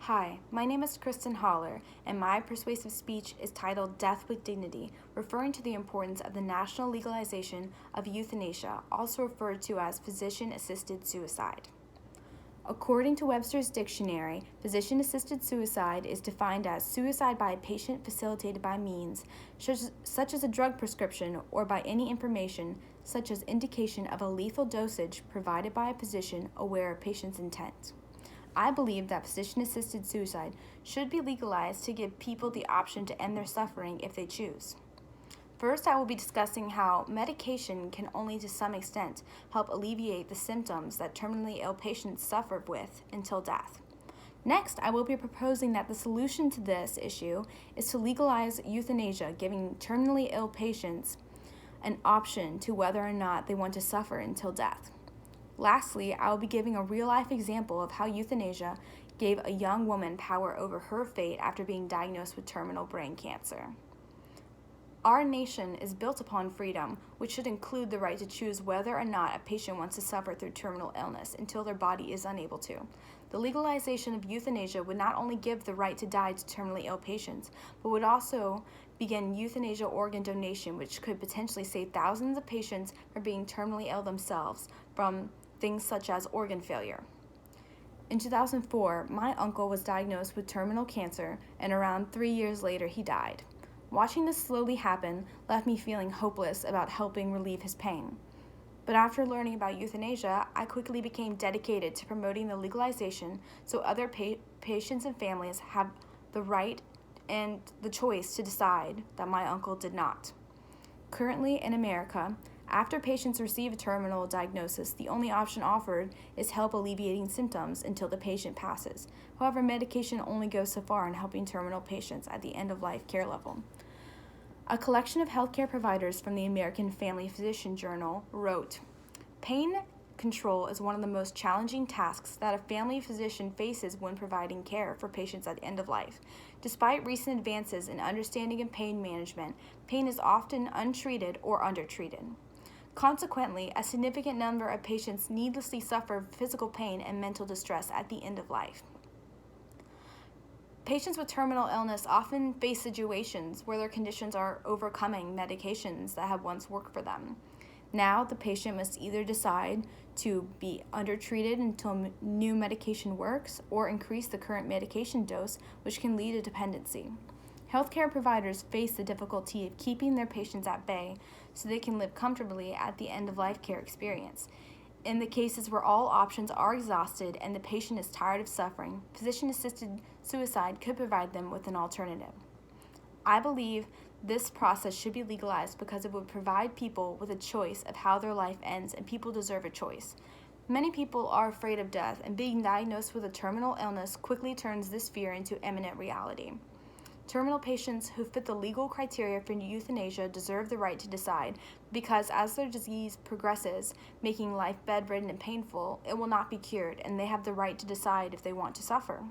Hi, my name is Kristen Haller, and my persuasive speech is titled Death with Dignity, referring to the importance of the national legalization of euthanasia, also referred to as physician-assisted suicide. According to Webster's dictionary, physician-assisted suicide is defined as suicide by a patient facilitated by means such as a drug prescription or by any information such as indication of a lethal dosage provided by a physician aware of patient's intent. I believe that physician-assisted suicide should be legalized to give people the option to end their suffering if they choose. First, I will be discussing how medication can only to some extent help alleviate the symptoms that terminally ill patients suffer with until death. Next, I will be proposing that the solution to this issue is to legalize euthanasia, giving terminally ill patients an option to whether or not they want to suffer until death. Lastly, I will be giving a real-life example of how euthanasia gave a young woman power over her fate after being diagnosed with terminal brain cancer. Our nation is built upon freedom, which should include the right to choose whether or not a patient wants to suffer through terminal illness until their body is unable to. The legalization of euthanasia would not only give the right to die to terminally ill patients, but would also begin euthanasia organ donation, which could potentially save thousands of patients from being terminally ill themselves from things such as organ failure. In 2004, my uncle was diagnosed with terminal cancer, and around 3 years later he died. Watching this slowly happen left me feeling hopeless about helping relieve his pain. But after learning about euthanasia, I quickly became dedicated to promoting the legalization so other patients and families have the right and the choice to decide that my uncle did not. Currently in America, after patients receive a terminal diagnosis, the only option offered is help alleviating symptoms until the patient passes. However, medication only goes so far in helping terminal patients at the end-of-life care level. A collection of healthcare providers from the American Family Physician Journal wrote, "Pain control is one of the most challenging tasks that a family physician faces when providing care for patients at the end of life. Despite recent advances in understanding and pain management, pain is often untreated or undertreated. Consequently, a significant number of patients needlessly suffer physical pain and mental distress at the end of life. Patients with terminal illness often face situations where their conditions are overcoming medications that have once worked for them. Now, the patient must either decide to be undertreated until new medication works or increase the current medication dose, which can lead to dependency. Healthcare providers face the difficulty of keeping their patients at bay so they can live comfortably at the end-of-life care experience. In the cases where all options are exhausted and the patient is tired of suffering, physician-assisted suicide could provide them with an alternative. I believe this process should be legalized because it would provide people with a choice of how their life ends, and people deserve a choice. Many people are afraid of death, and being diagnosed with a terminal illness quickly turns this fear into imminent reality. Terminal patients who fit the legal criteria for euthanasia deserve the right to decide because as their disease progresses, making life bedridden and painful, it will not be cured, and they have the right to decide if they want to suffer.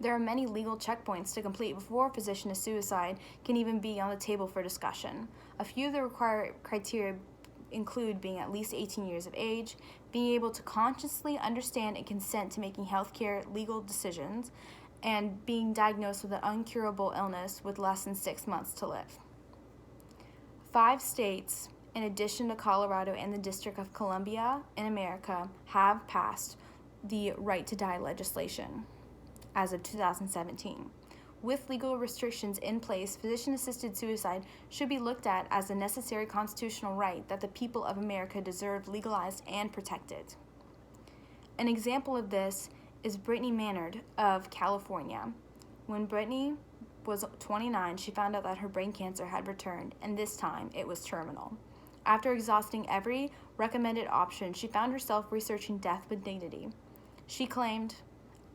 There are many legal checkpoints to complete before physician-assisted suicide can even be on the table for discussion. A few of the required criteria include being at least 18 years of age, being able to consciously understand and consent to making healthcare legal decisions, and being diagnosed with an incurable illness with less than 6 months to live. 5 states, in addition to Colorado and the District of Columbia in America, have passed the right to die legislation as of 2017. With legal restrictions in place, physician-assisted suicide should be looked at as a necessary constitutional right that the people of America deserve legalized and protected. An example of this is Brittany Maynard of California. When Brittany was 29, she found out that her brain cancer had returned, and this time it was terminal. After exhausting every recommended option, she found herself researching death with dignity. She claimed,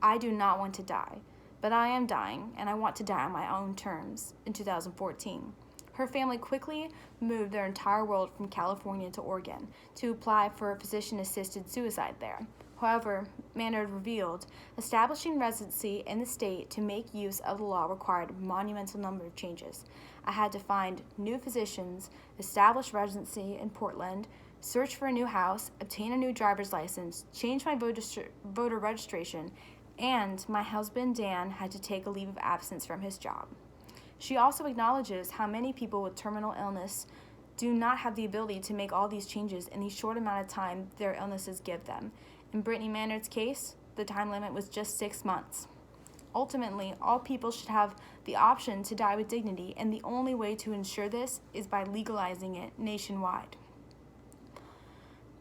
"I do not want to die, but I am dying, and I want to die on my own terms," in 2014. Her family quickly moved their entire world from California to Oregon to apply for a physician-assisted suicide there. However, Maynard revealed, establishing residency in the state to make use of the law required a monumental number of changes. I had to find new physicians, establish residency in Portland, search for a new house, obtain a new driver's license, change my voter registration, and my husband Dan had to take a leave of absence from his job. She also acknowledges how many people with terminal illness do not have the ability to make all these changes in the short amount of time their illnesses give them. In Brittany Maynard's case, the time limit was just 6 months. Ultimately, all people should have the option to die with dignity, and the only way to ensure this is by legalizing it nationwide.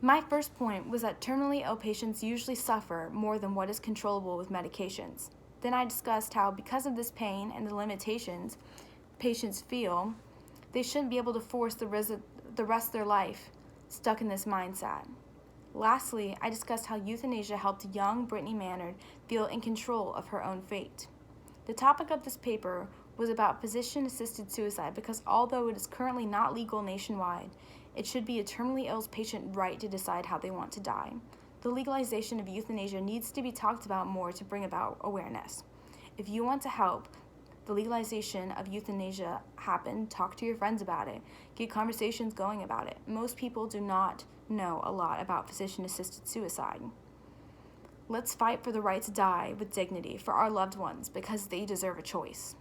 My first point was that terminally ill patients usually suffer more than what is controllable with medications. Then I discussed how, because of this pain and the limitations patients feel, they shouldn't be able to force the rest of their life stuck in this mindset. Lastly, I discussed how euthanasia helped young Brittany Maynard feel in control of her own fate. The topic of this paper was about physician-assisted suicide because although it is currently not legal nationwide, it should be a terminally ill patient's right to decide how they want to die. The legalization of euthanasia needs to be talked about more to bring about awareness. If you want to help the legalization of euthanasia happen, talk to your friends about it. Get conversations going about it. Most people do not know a lot about physician-assisted suicide. Let's fight for the right to die with dignity for our loved ones because they deserve a choice.